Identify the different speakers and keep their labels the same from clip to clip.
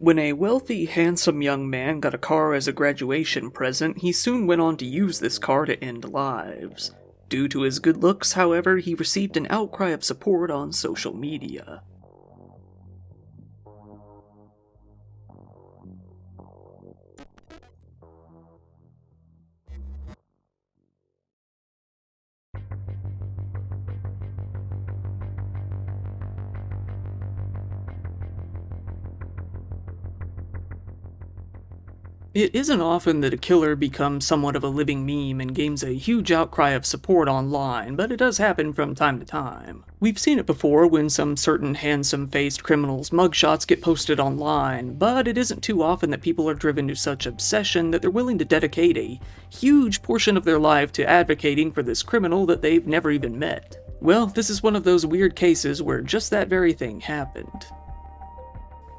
Speaker 1: When a wealthy, handsome young man got a car as a graduation present, he soon went on to use this car to end lives. Due to his good looks, however, he received an outcry of support on social media. It isn't often that a killer becomes somewhat of a living meme and gains a huge outcry of support online, but it does happen from time to time. We've seen it before when some certain handsome-faced criminals' mugshots get posted online, but it isn't too often that people are driven to such obsession that they're willing to dedicate a huge portion of their life to advocating for this criminal that they've never even met. Well, this is one of those weird cases where just that very thing happened.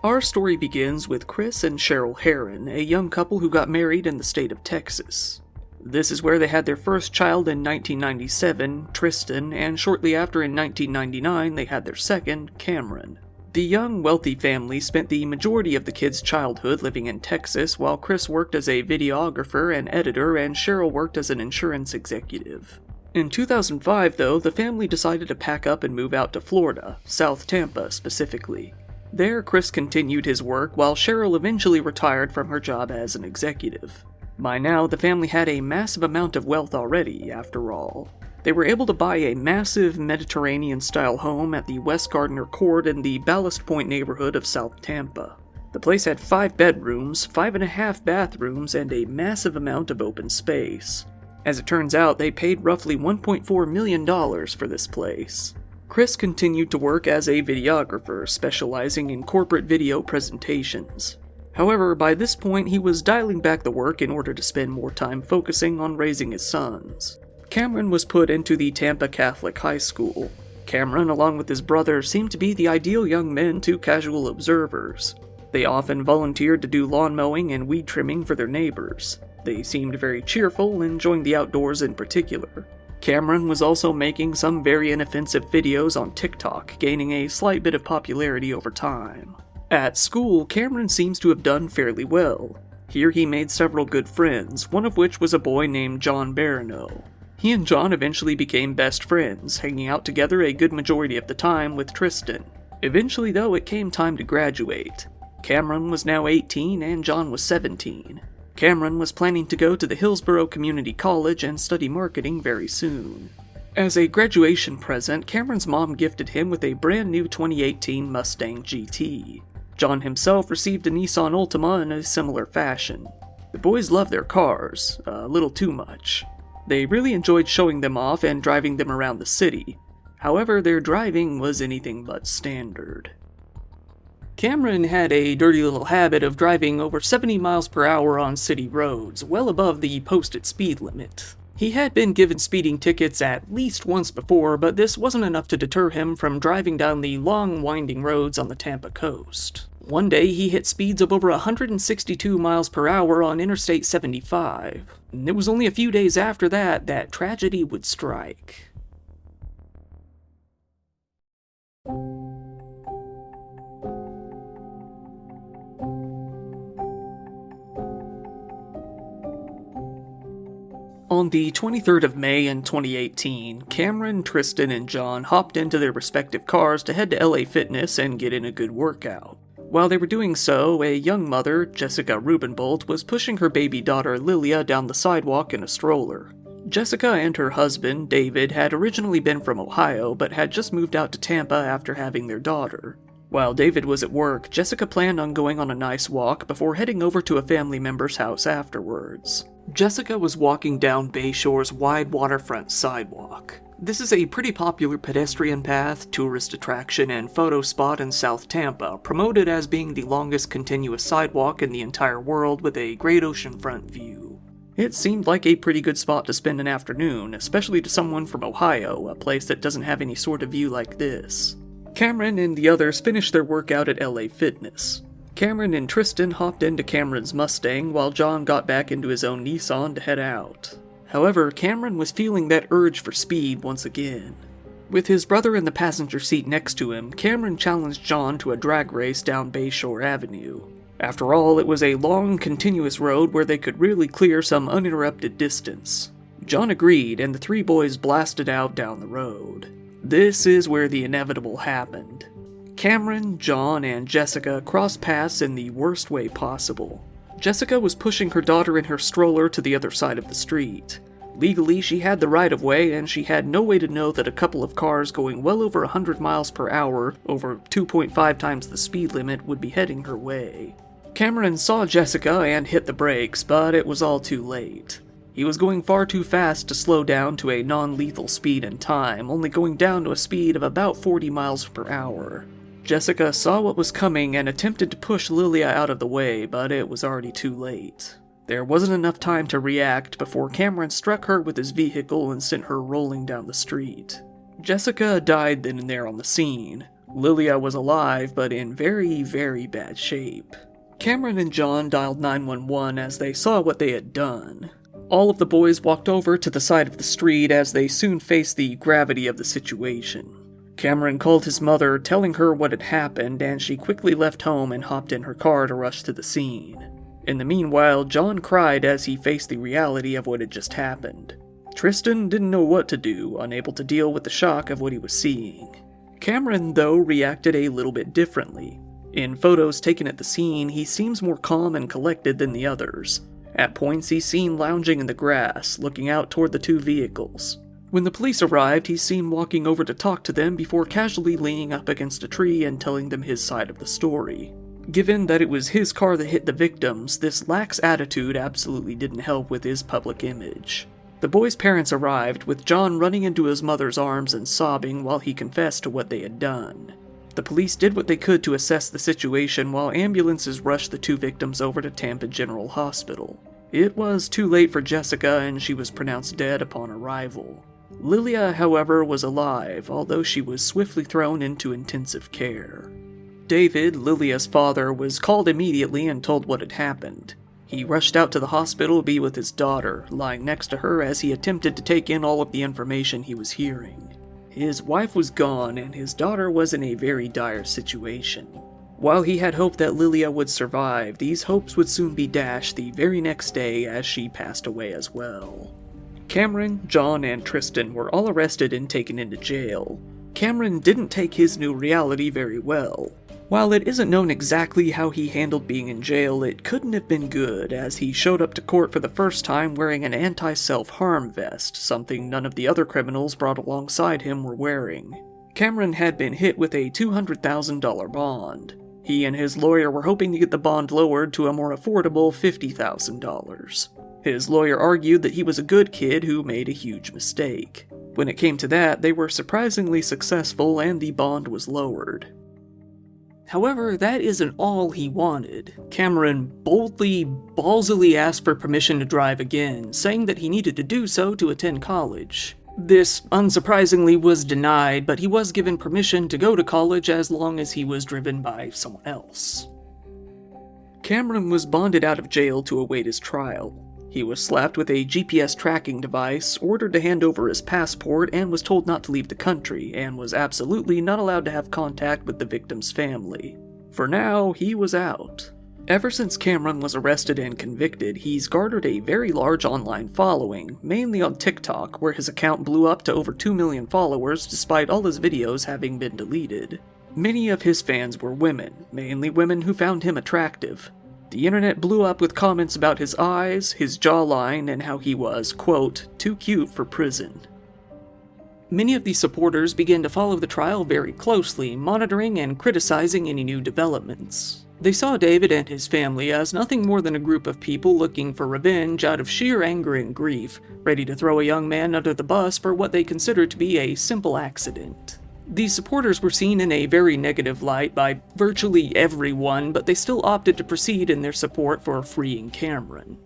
Speaker 1: Our story begins with Chris and Cheryl Herrin, a young couple who got married in the state of Texas. This is where they had their first child in 1997, Tristan, and shortly after in 1999 they had their second, Cameron. The young, wealthy family spent the majority of the kids' childhood living in Texas, while Chris worked as a videographer and editor and Cheryl worked as an insurance executive. In 2005, though, the family decided to pack up and move out to Florida, South Tampa specifically. There, Chris continued his work while Cheryl eventually retired from her job as an executive. By now, the family had a massive amount of wealth already, after all. They were able to buy a massive Mediterranean-style home at the West Gardner Court in the Ballast Point neighborhood of South Tampa. The place had 5 bedrooms, 5.5 bathrooms, and a massive amount of open space. As it turns out, they paid roughly $1.4 million for this place. Chris continued to work as a videographer, specializing in corporate video presentations. However, by this point he was dialing back the work in order to spend more time focusing on raising his sons. Cameron was put into the Tampa Catholic High School. Cameron, along with his brother, seemed to be the ideal young men to casual observers. They often volunteered to do lawn mowing and weed trimming for their neighbors. They seemed very cheerful, enjoying the outdoors in particular. Cameron was also making some very inoffensive videos on TikTok, gaining a slight bit of popularity over time. At school, Cameron seems to have done fairly well. Here he made several good friends, one of which was a boy named John Barano. He and John eventually became best friends, hanging out together a good majority of the time with Tristan. Eventually, though, it came time to graduate. Cameron was now 18 and John was 17. Cameron was planning to go to the Hillsborough Community College and study marketing very soon. As a graduation present, Cameron's mom gifted him with a brand new 2018 Mustang GT. John himself received a Nissan Altima in a similar fashion. The boys loved their cars, a little too much. They really enjoyed showing them off and driving them around the city. However, their driving was anything but standard. Cameron had a dirty little habit of driving over 70 miles per hour on city roads, well above the posted speed limit. He had been given speeding tickets at least once before, but this wasn't enough to deter him from driving down the long, winding roads on the Tampa coast. One day, he hit speeds of over 162 miles per hour on Interstate 75. And it was only a few days after that tragedy would strike. On the 23rd of May in 2018, Cameron, Tristan, and John hopped into their respective cars to head to LA Fitness and get in a good workout. While they were doing so, a young mother, Jessica Rubenbolt, was pushing her baby daughter Lilia down the sidewalk in a stroller. Jessica and her husband, David, had originally been from Ohio, but had just moved out to Tampa after having their daughter. While David was at work, Jessica planned on going on a nice walk before heading over to a family member's house afterwards. Jessica was walking down Bayshore's wide waterfront sidewalk. This is a pretty popular pedestrian path, tourist attraction, and photo spot in South Tampa, promoted as being the longest continuous sidewalk in the entire world with a great oceanfront view. It seemed like a pretty good spot to spend an afternoon, especially to someone from Ohio, a place that doesn't have any sort of view like this. Cameron and the others finished their workout at LA Fitness. Cameron and Tristan hopped into Cameron's Mustang while John got back into his own Nissan to head out. However, Cameron was feeling that urge for speed once again. With his brother in the passenger seat next to him, Cameron challenged John to a drag race down Bayshore Avenue. After all, it was a long, continuous road where they could really clear some uninterrupted distance. John agreed, and the three boys blasted out down the road. This is where the inevitable happened. Cameron, John, and Jessica crossed paths in the worst way possible. Jessica was pushing her daughter in her stroller to the other side of the street. Legally, she had the right-of-way, and she had no way to know that a couple of cars going well over 100 miles per hour, over 2.5 times the speed limit, would be heading her way. Cameron saw Jessica and hit the brakes, but it was all too late. He was going far too fast to slow down to a non-lethal speed in time, only going down to a speed of about 40 miles per hour. Jessica saw what was coming and attempted to push Lilia out of the way, but it was already too late. There wasn't enough time to react before Cameron struck her with his vehicle and sent her rolling down the street. Jessica died then and there on the scene. Lilia was alive, but in very, very bad shape. Cameron and John dialed 911 as they saw what they had done. All of the boys walked over to the side of the street as they soon faced the gravity of the situation. Cameron called his mother, telling her what had happened, and she quickly left home and hopped in her car to rush to the scene. In the meanwhile, John cried as he faced the reality of what had just happened. Tristan didn't know what to do, unable to deal with the shock of what he was seeing. Cameron, though, reacted a little bit differently. In photos taken at the scene, he seems more calm and collected than the others. At points, he's seen lounging in the grass, looking out toward the two vehicles. When the police arrived, he's seen walking over to talk to them before casually leaning up against a tree and telling them his side of the story. Given that it was his car that hit the victims, this lax attitude absolutely didn't help with his public image. The boys' parents arrived, with John running into his mother's arms and sobbing while he confessed to what they had done. The police did what they could to assess the situation while ambulances rushed the two victims over to Tampa General Hospital. It was too late for Jessica, and she was pronounced dead upon arrival. Lilia, however, was alive, although she was swiftly thrown into intensive care. David, Lilia's father, was called immediately and told what had happened. He rushed out to the hospital to be with his daughter, lying next to her as he attempted to take in all of the information he was hearing. His wife was gone, and his daughter was in a very dire situation. While he had hoped that Lilia would survive, these hopes would soon be dashed the very next day as she passed away as well. Cameron, John, and Tristan were all arrested and taken into jail. Cameron didn't take his new reality very well. While it isn't known exactly how he handled being in jail, it couldn't have been good, as he showed up to court for the first time wearing an anti-self-harm vest, something none of the other criminals brought alongside him were wearing. Cameron had been hit with a $200,000 bond. He and his lawyer were hoping to get the bond lowered to a more affordable $50,000. His lawyer argued that he was a good kid who made a huge mistake. When it came to that, they were surprisingly successful and the bond was lowered. However, that isn't all he wanted. Cameron boldly, ballsily asked for permission to drive again, saying that he needed to do so to attend college. This, unsurprisingly, was denied, but he was given permission to go to college as long as he was driven by someone else. Cameron was bonded out of jail to await his trial. He was slapped with a GPS tracking device, ordered to hand over his passport, and was told not to leave the country, and was absolutely not allowed to have contact with the victim's family. For now, he was out. Ever since Cameron was arrested and convicted, he's garnered a very large online following, mainly on TikTok, where his account blew up to over 2 million followers despite all his videos having been deleted. Many of his fans were women, mainly women who found him attractive. The internet blew up with comments about his eyes, his jawline, and how he was, quote, too cute for prison. Many of the supporters began to follow the trial very closely, monitoring and criticizing any new developments. They saw David and his family as nothing more than a group of people looking for revenge out of sheer anger and grief, ready to throw a young man under the bus for what they considered to be a simple accident. These supporters were seen in a very negative light by virtually everyone, but they still opted to proceed in their support for freeing Cameron.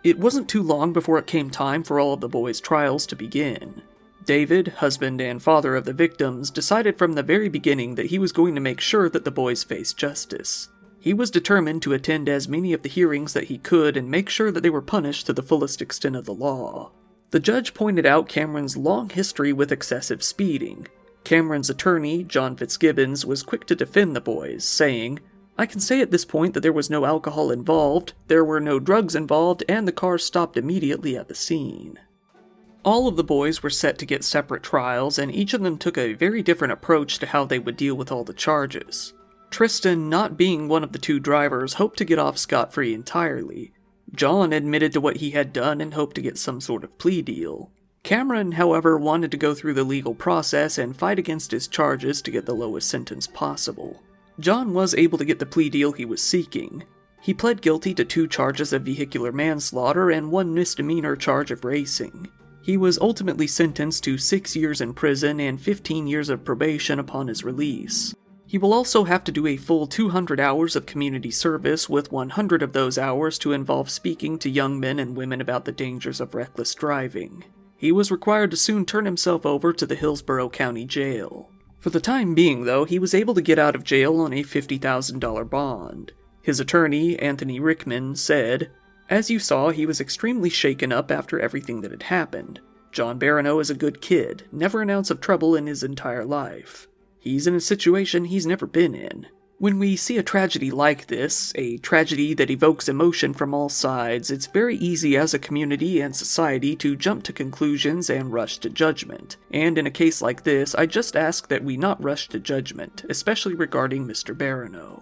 Speaker 1: It wasn't too long before it came time for all of the boys' trials to begin. David, husband and father of the victims, decided from the very beginning that he was going to make sure that the boys faced justice. He was determined to attend as many of the hearings that he could and make sure that they were punished to the fullest extent of the law. The judge pointed out Cameron's long history with excessive speeding. Cameron's attorney, John Fitzgibbons, was quick to defend the boys, saying, "I can say at this point that there was no alcohol involved, there were no drugs involved, and the car stopped immediately at the scene." All of the boys were set to get separate trials, and each of them took a very different approach to how they would deal with all the charges. Tristan, not being one of the two drivers, hoped to get off scot-free entirely. John admitted to what he had done and hoped to get some sort of plea deal. Cameron, however, wanted to go through the legal process and fight against his charges to get the lowest sentence possible. John was able to get the plea deal he was seeking. He pled guilty to 2 charges of vehicular manslaughter and 1 misdemeanor charge of racing. He was ultimately sentenced to 6 years in prison and 15 years of probation upon his release. He will also have to do a full 200 hours of community service, with 100 of those hours to involve speaking to young men and women about the dangers of reckless driving. He was required to soon turn himself over to the Hillsborough County Jail. For the time being, though, he was able to get out of jail on a $50,000 bond. His attorney, Anthony Rickman, said, "As you saw, he was extremely shaken up after everything that had happened. John Baranow is a good kid, never an ounce of trouble in his entire life. He's in a situation he's never been in. When we see a tragedy like this, a tragedy that evokes emotion from all sides, it's very easy as a community and society to jump to conclusions and rush to judgment. And in a case like this, I just ask that we not rush to judgment, especially regarding Mr. Baranow."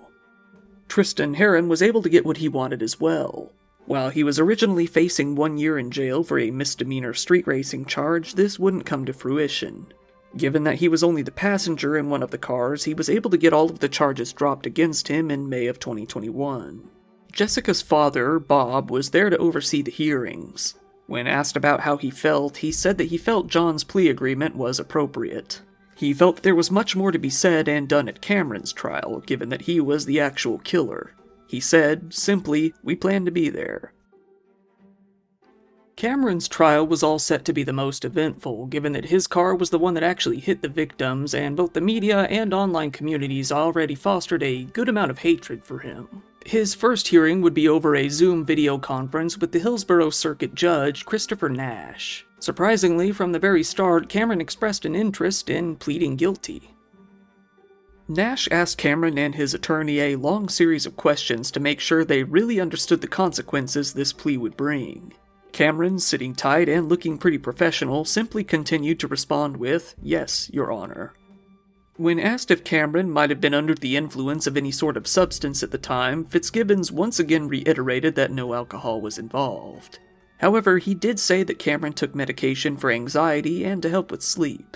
Speaker 1: Tristan Herrin was able to get what he wanted as well. While he was originally facing 1 year in jail for a misdemeanor street racing charge, this wouldn't come to fruition. Given that he was only the passenger in one of the cars, he was able to get all of the charges dropped against him in May of 2021. Jessica's father, Bob, was there to oversee the hearings. When asked about how he felt, he said that he felt John's plea agreement was appropriate. He felt that there was much more to be said and done at Cameron's trial, given that he was the actual killer. He said, simply, "We plan to be there." Cameron's trial was all set to be the most eventful, given that his car was the one that actually hit the victims, and both the media and online communities already fostered a good amount of hatred for him. His first hearing would be over a Zoom video conference with the Hillsborough Circuit Judge, Christopher Nash. Surprisingly, from the very start, Cameron expressed an interest in pleading guilty. Nash asked Cameron and his attorney a long series of questions to make sure they really understood the consequences this plea would bring. Cameron, sitting tight and looking pretty professional, simply continued to respond with, "Yes, Your Honor." When asked if Cameron might have been under the influence of any sort of substance at the time, Fitzgibbons once again reiterated that no alcohol was involved. However, he did say that Cameron took medication for anxiety and to help with sleep.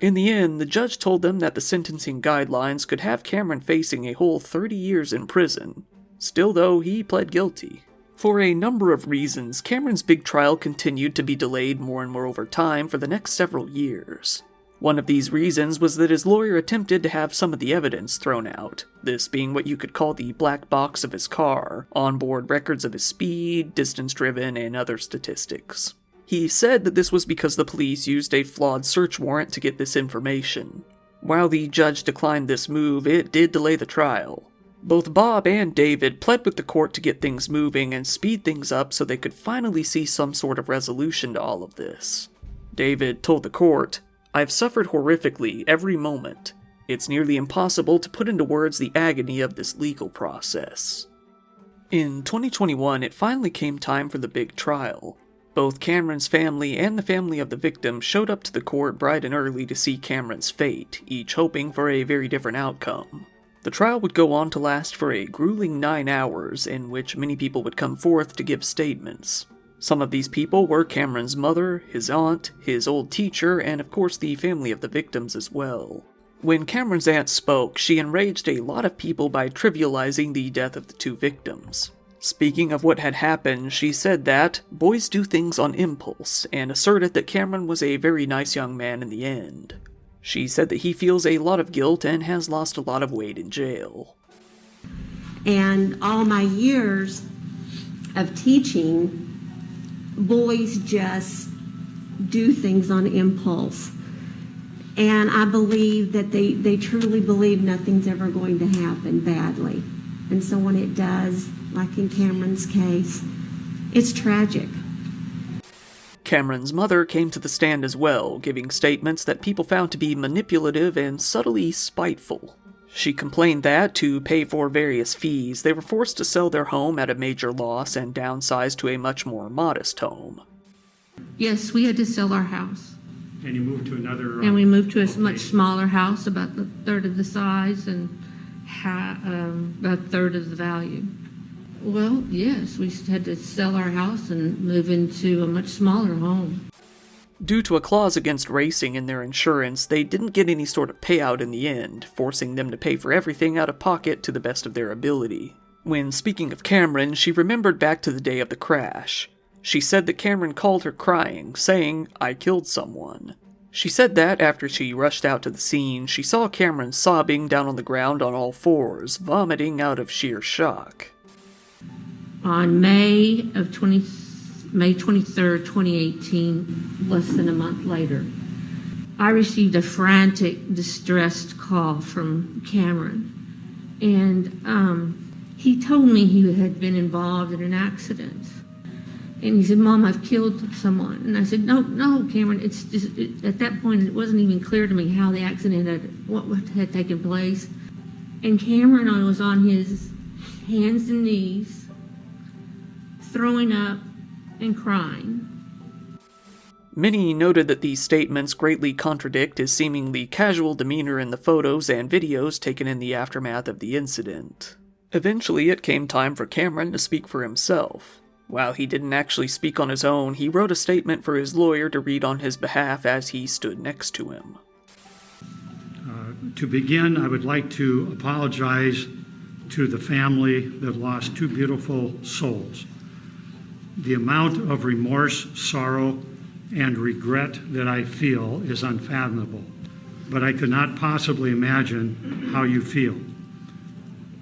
Speaker 1: In the end, the judge told them that the sentencing guidelines could have Cameron facing a whole 30 years in prison. Still, though, he pled guilty. For a number of reasons, Cameron's big trial continued to be delayed more and more over time for the next several years. One of these reasons was that his lawyer attempted to have some of the evidence thrown out, this being what you could call the black box of his car, onboard records of his speed, distance driven, and other statistics. He said that this was because the police used a flawed search warrant to get this information. While the judge declined this move, it did delay the trial. Both Bob and David pled with the court to get things moving and speed things up so they could finally see some sort of resolution to all of this. David told the court, "I've suffered horrifically every moment. It's nearly impossible to put into words the agony of this legal process." In 2021, it finally came time for the big trial. Both Cameron's family and the family of the victim showed up to the court bright and early to see Cameron's fate, each hoping for a very different outcome. The trial would go on to last for a grueling 9 hours, in which many people would come forth to give statements. Some of these people were Cameron's mother, his aunt, his old teacher, and of course the family of the victims as well. When Cameron's aunt spoke, she enraged a lot of people by trivializing the death of the 2 victims. Speaking of what had happened, she said that boys do things on impulse, and asserted that Cameron was a very nice young man in the end. She said that he feels a lot of guilt and has lost a lot of weight in jail.
Speaker 2: And all my years of teaching, boys just do things on impulse. And I believe that they truly believe nothing's ever going to happen badly. And so when it does, like in Cameron's case, it's tragic.
Speaker 1: Cameron's mother came to the stand as well, giving statements that people found to be manipulative and subtly spiteful. She complained that, to pay for various fees, they were forced to sell their home at a major loss and downsize to a much more modest home.
Speaker 3: Yes, we had to sell our house.
Speaker 4: And you moved to another...
Speaker 3: And we moved to a
Speaker 4: location.
Speaker 3: much smaller house, about a third of the size and a third of the value. Well, yes, we had to sell our house and move into a much smaller home.
Speaker 1: Due to a clause against racing in their insurance, they didn't get any sort of payout in the end, forcing them to pay for everything out of pocket to the best of their ability. When speaking of Cameron, she remembered back to the day of the crash. She said that Cameron called her crying, saying, "I killed someone." She said that after she rushed out to the scene, she saw Cameron sobbing down on the ground on all fours, vomiting out of sheer shock.
Speaker 3: On May 23rd, 2018, less than a month later, I received a frantic, distressed call from Cameron. And he told me he had been involved in an accident. And he said, "Mom, I've killed someone." And I said, no, Cameron, it's just, at that point, it wasn't even clear to me how the accident what had taken place. And Cameron was on his hands and knees, throwing up and crying.
Speaker 1: Many noted that these statements greatly contradict his seemingly casual demeanor in the photos and videos taken in the aftermath of the incident. Eventually, it came time for Cameron to speak for himself. While he didn't actually speak on his own, he wrote a statement for his lawyer to read on his behalf as he stood next to him.
Speaker 4: To begin, I would like to apologize to the family that lost two beautiful souls. The amount of remorse, sorrow, and regret that I feel is unfathomable, but I could not possibly imagine how you feel.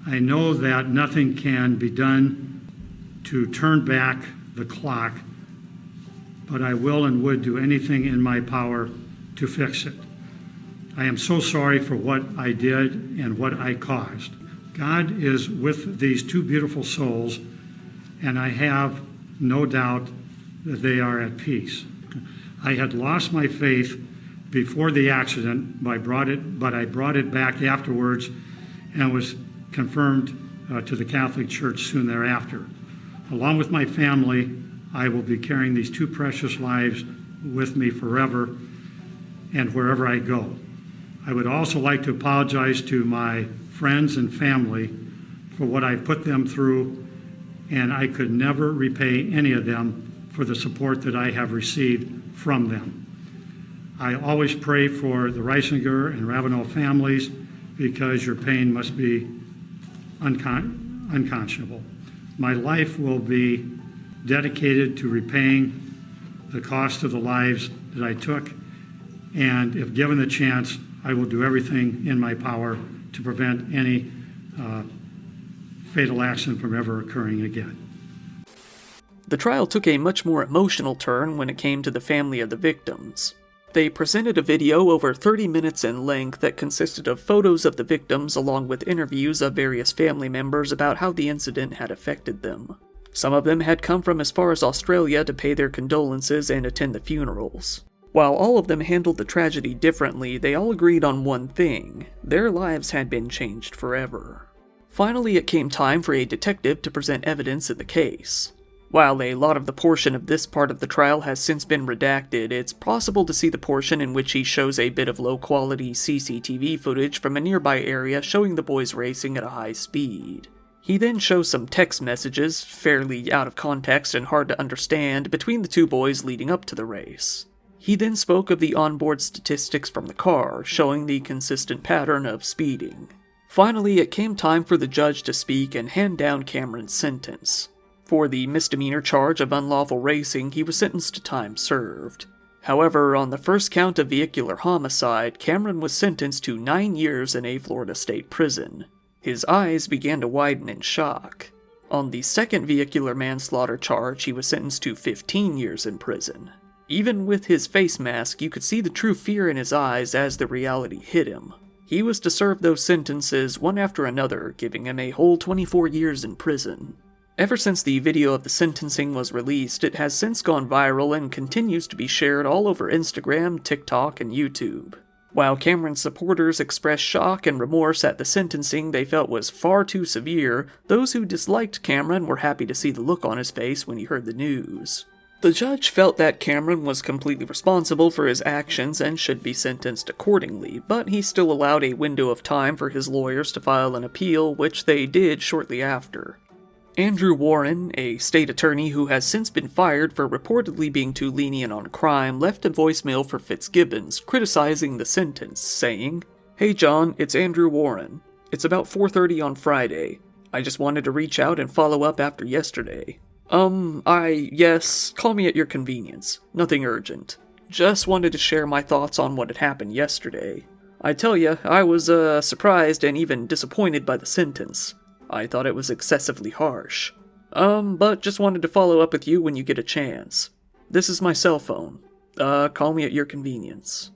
Speaker 4: I know that nothing can be done to turn back the clock, but I will and would do anything in my power to fix it. I am so sorry for what I did and what I caused. God is with these two beautiful souls, and I have no doubt that they are at peace. I had lost my faith before the accident, but I brought it back afterwards and was confirmed to the Catholic Church soon thereafter. Along with my family, I will be carrying these two precious lives with me forever and wherever I go. I would also like to apologize to my friends and family for what I put them through, and I could never repay any of them for the support that I have received from them. I always pray for the Reisinger and Ravenel families because your pain must be unconscionable. My life will be dedicated to repaying the cost of the lives that I took, and if given the chance, I will do everything in my power to prevent any fatal accident from ever occurring again.
Speaker 1: The trial took a much more emotional turn when it came to the family of the victims. They presented a video over 30 minutes in length that consisted of photos of the victims along with interviews of various family members about how the incident had affected them. Some of them had come from as far as Australia to pay their condolences and attend the funerals. While all of them handled the tragedy differently, they all agreed on one thing: their lives had been changed forever. Finally, it came time for a detective to present evidence in the case. While a lot of the portion of this part of the trial has since been redacted, it's possible to see the portion in which he shows a bit of low-quality CCTV footage from a nearby area showing the boys racing at a high speed. He then shows some text messages, fairly out of context and hard to understand, between the two boys leading up to the race. He then spoke of the onboard statistics from the car, showing the consistent pattern of speeding. Finally, it came time for the judge to speak and hand down Cameron's sentence. For the misdemeanor charge of unlawful racing, he was sentenced to time served. However, on the first count of vehicular homicide, Cameron was sentenced to 9 years in a Florida state prison. His eyes began to widen in shock. On the second vehicular manslaughter charge, he was sentenced to 15 years in prison. Even with his face mask, you could see the true fear in his eyes as the reality hit him. He was to serve those sentences one after another, giving him a whole 24 years in prison. Ever since the video of the sentencing was released, it has since gone viral and continues to be shared all over Instagram, TikTok, and YouTube. While Cameron's supporters expressed shock and remorse at the sentencing they felt was far too severe, those who disliked Cameron were happy to see the look on his face when he heard the news. The judge felt that Cameron was completely responsible for his actions and should be sentenced accordingly, but he still allowed a window of time for his lawyers to file an appeal, which they did shortly after. Andrew Warren, a state attorney who has since been fired for reportedly being too lenient on crime, left a voicemail for Fitzgibbons, criticizing the sentence, saying, "Hey John, it's Andrew Warren. It's about 4:30 on Friday. I just wanted to reach out and follow up after yesterday. Yes, call me at your convenience. Nothing urgent. Just wanted to share my thoughts on what had happened yesterday. I tell ya, I was, surprised and even disappointed by the sentence. I thought it was excessively harsh. But just wanted to follow up with you when you get a chance. This is my cell phone. Call me at your convenience."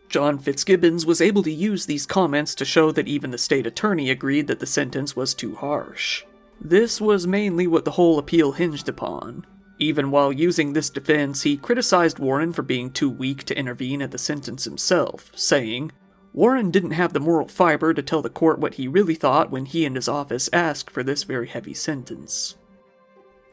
Speaker 1: John Fitzgibbons was able to use these comments to show that even the state attorney agreed that the sentence was too harsh. This was mainly what the whole appeal hinged upon. Even while using this defense, he criticized Warren for being too weak to intervene at the sentence himself, saying, "Warren didn't have the moral fiber to tell the court what he really thought when he and his office asked for this very heavy sentence."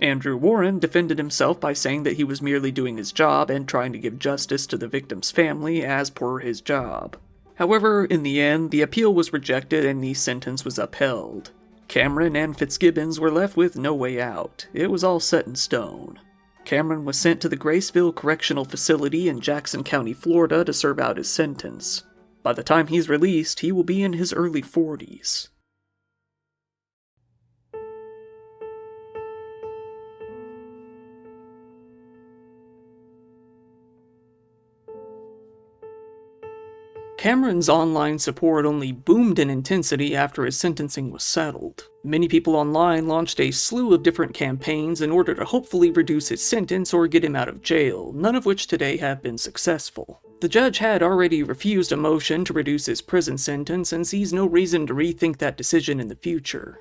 Speaker 1: Andrew Warren defended himself by saying that he was merely doing his job and trying to give justice to the victim's family as per his job. However, in the end, the appeal was rejected and the sentence was upheld. Cameron and Fitzgibbons were left with no way out. It was all set in stone. Cameron was sent to the Graceville Correctional Facility in Jackson County, Florida to serve out his sentence. By the time he's released, he will be in his early 40s. Cameron's online support only boomed in intensity after his sentencing was settled. Many people online launched a slew of different campaigns in order to hopefully reduce his sentence or get him out of jail, none of which today have been successful. The judge had already refused a motion to reduce his prison sentence and sees no reason to rethink that decision in the future.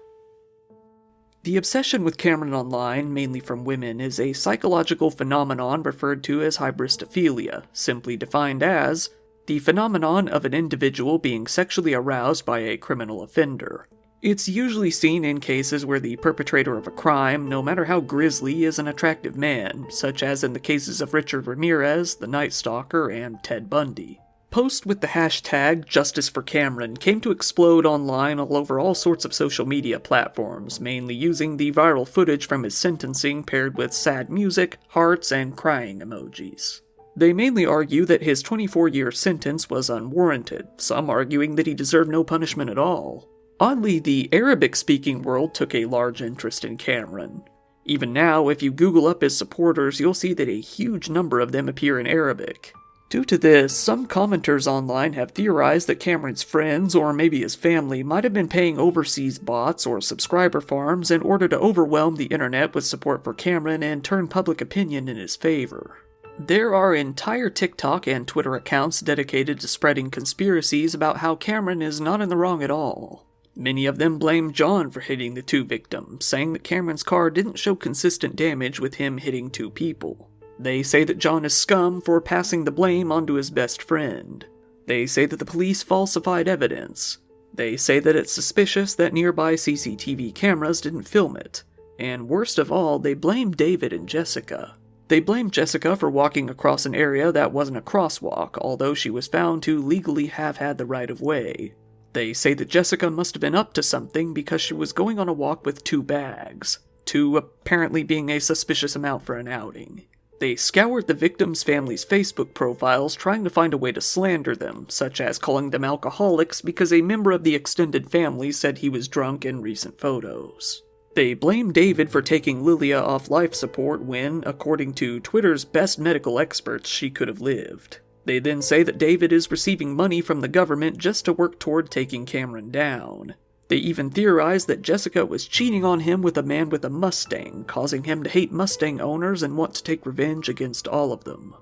Speaker 1: The obsession with Cameron online, mainly from women, is a psychological phenomenon referred to as hybristophilia, simply defined as the phenomenon of an individual being sexually aroused by a criminal offender. It's usually seen in cases where the perpetrator of a crime, no matter how grisly, is an attractive man, such as in the cases of Richard Ramirez, the Night Stalker, and Ted Bundy. Posts with the hashtag #JusticeForCameron came to explode online all over all sorts of social media platforms, mainly using the viral footage from his sentencing paired with sad music, hearts, and crying emojis. They mainly argue that his 24-year sentence was unwarranted, some arguing that he deserved no punishment at all. Oddly, the Arabic-speaking world took a large interest in Cameron. Even now, if you Google up his supporters, you'll see that a huge number of them appear in Arabic. Due to this, some commenters online have theorized that Cameron's friends, or maybe his family, might have been paying overseas bots or subscriber farms in order to overwhelm the internet with support for Cameron and turn public opinion in his favor. There are entire TikTok and Twitter accounts dedicated to spreading conspiracies about how Cameron is not in the wrong at all. Many of them blame John for hitting the two victims, saying that Cameron's car didn't show consistent damage with him hitting two people. They say that John is scum for passing the blame onto his best friend. They say that the police falsified evidence. They say that it's suspicious that nearby CCTV cameras didn't film it. And worst of all, they blame David and Jessica. They blame Jessica for walking across an area that wasn't a crosswalk, although she was found to legally have had the right of way. They say that Jessica must have been up to something because she was going on a walk with 2 bags, 2 apparently being a suspicious amount for an outing. They scoured the victims' families' Facebook profiles trying to find a way to slander them, such as calling them alcoholics because a member of the extended family said he was drunk in recent photos. They blame David for taking Lilia off life support when, according to Twitter's best medical experts, she could have lived. They then say that David is receiving money from the government just to work toward taking Cameron down. They even theorize that Jessica was cheating on him with a man with a Mustang, causing him to hate Mustang owners and want to take revenge against all of them.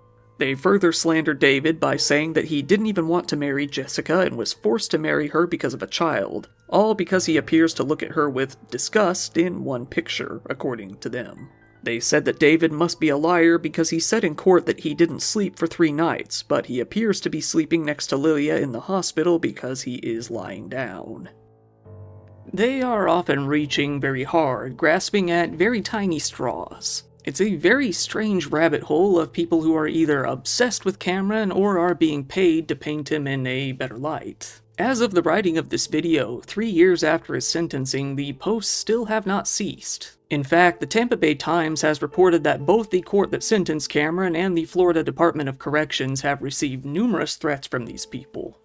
Speaker 1: They further slandered David by saying that he didn't even want to marry Jessica and was forced to marry her because of a child, all because he appears to look at her with disgust in one picture, according to them. They said that David must be a liar because he said in court that he didn't sleep for 3 nights, but he appears to be sleeping next to Lilia in the hospital because he is lying down. They are often reaching very hard, grasping at very tiny straws. It's a very strange rabbit hole of people who are either obsessed with Cameron or are being paid to paint him in a better light. As of the writing of this video, 3 years after his sentencing, the posts still have not ceased. In fact, the Tampa Bay Times has reported that both the court that sentenced Cameron and the Florida Department of Corrections have received numerous threats from these people.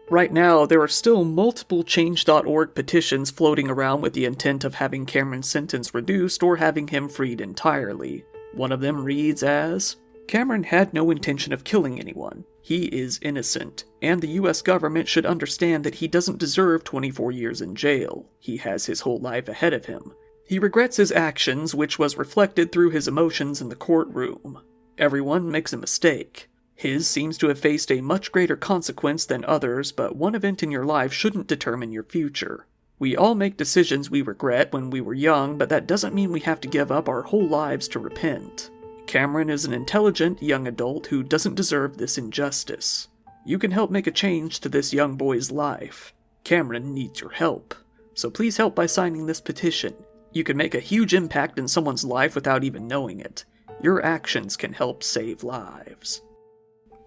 Speaker 1: Right now, there are still multiple Change.org petitions floating around with the intent of having Cameron's sentence reduced or having him freed entirely. One of them reads as, "Cameron had no intention of killing anyone. He is innocent, and the US government should understand that he doesn't deserve 24 years in jail. He has his whole life ahead of him. He regrets his actions, which was reflected through his emotions in the courtroom. Everyone makes a mistake. His seems to have faced a much greater consequence than others, but one event in your life shouldn't determine your future. We all make decisions we regret when we were young, but that doesn't mean we have to give up our whole lives to repent. Cameron is an intelligent young adult who doesn't deserve this injustice. You can help make a change to this young boy's life. Cameron needs your help. So please help by signing this petition. You can make a huge impact in someone's life without even knowing it. Your actions can help save lives."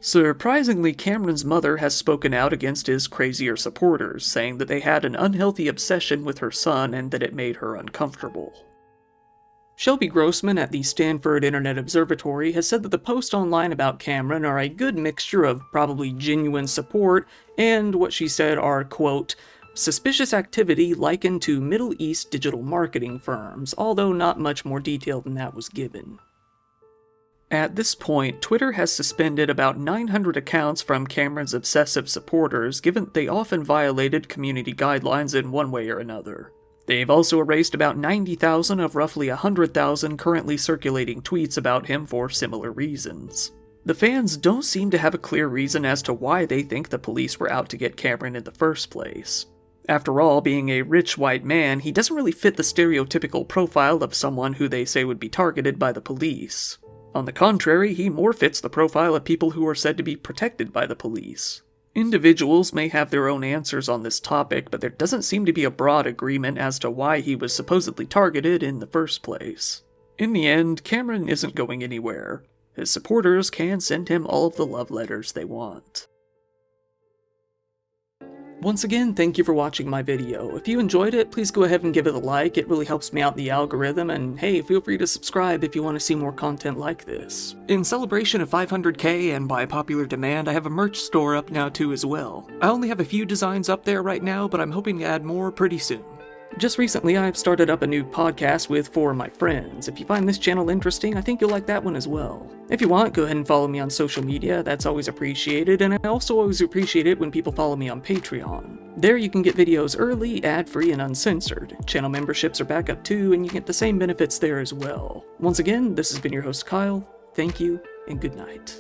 Speaker 1: Surprisingly, Cameron's mother has spoken out against his crazier supporters, saying that they had an unhealthy obsession with her son and that it made her uncomfortable. Shelby Grossman at the Stanford Internet Observatory has said that the posts online about Cameron are a good mixture of probably genuine support and what she said are, quote, "suspicious activity likened to Middle East digital marketing firms," although not much more detail than that was given. At this point, Twitter has suspended about 900 accounts from Cameron's obsessive supporters, given that they often violated community guidelines in one way or another. They've also erased about 90,000 of roughly 100,000 currently circulating tweets about him for similar reasons. The fans don't seem to have a clear reason as to why they think the police were out to get Cameron in the first place. After all, being a rich white man, he doesn't really fit the stereotypical profile of someone who they say would be targeted by the police. On the contrary, he more fits the profile of people who are said to be protected by the police. Individuals may have their own answers on this topic, but there doesn't seem to be a broad agreement as to why he was supposedly targeted in the first place. In the end, Cameron isn't going anywhere. His supporters can send him all of the love letters they want. Once again, thank you for watching my video. If you enjoyed it, please go ahead and give it a like. It really helps me out in the algorithm, and hey, feel free to subscribe if you want to see more content like this. In celebration of 500k and by popular demand, I have a merch store up now too as well. I only have a few designs up there right now, but I'm hoping to add more pretty soon. Just recently, I've started up a new podcast with 4 of my friends. If you find this channel interesting, I think you'll like that one as well. If you want, go ahead and follow me on social media, that's always appreciated, and I also always appreciate it when people follow me on Patreon. There you can get videos early, ad-free, and uncensored. Channel memberships are back up too, and you get the same benefits there as well. Once again, this has been your host Kyle, thank you, and good night.